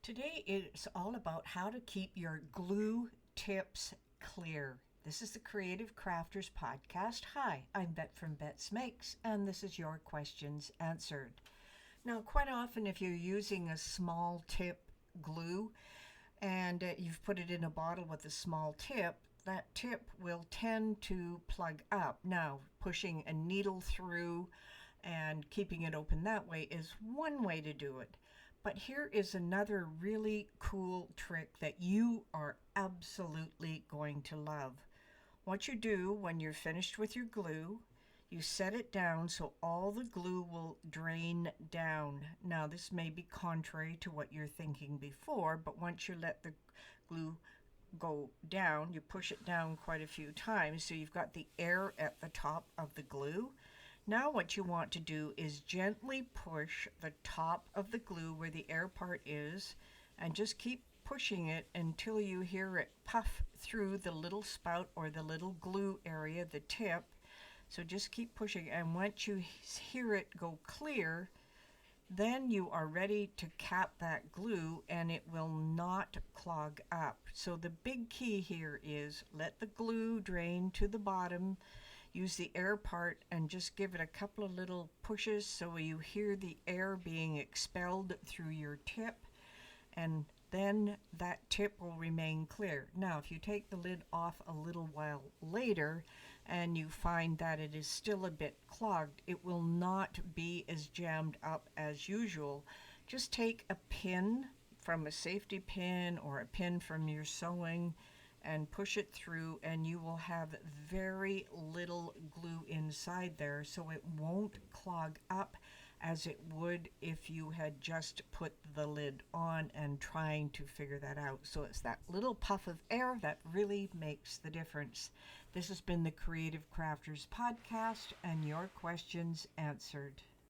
Today it's all about how to keep your glue tips clear. This is the Creative Crafters Podcast. Hi, I'm Bette from Bette's Makes, and this is your questions answered. Now, quite often if you're using a small tip glue and you've put it in a bottle with a small tip, that tip will tend to plug up. Now, pushing a needle through and keeping it open that way is one way to do it. But here is another really cool trick that you are absolutely going to love. What you do when you're finished with your glue, you set it down so all the glue will drain down. Now, this may be contrary to what you're thinking before, but once you let the glue go down, you push it down quite a few times so you've got the air at the top of the glue. Now what you want to do is gently push the top of the glue where the air part is, and just keep pushing it until you hear it puff through the little spout or the little glue area, the tip. So just keep pushing, and once you hear it go clear, then you are ready to cap that glue and it will not clog up. So the big key here is let the glue drain to the bottom. Use the air part and just give it a couple of little pushes so you hear the air being expelled through your tip, and then that tip will remain clear. Now, if you take the lid off a little while later and you find that it is still a bit clogged, it will not be as jammed up as usual. Just take a pin from a safety pin or a pin from your sewing and push it through, and you will have very little glue inside there, so it won't clog up as it would if you had just put the lid on and trying to figure that out. So it's that little puff of air that really makes the difference. This has been the Creative Crafters Podcast and your questions answered.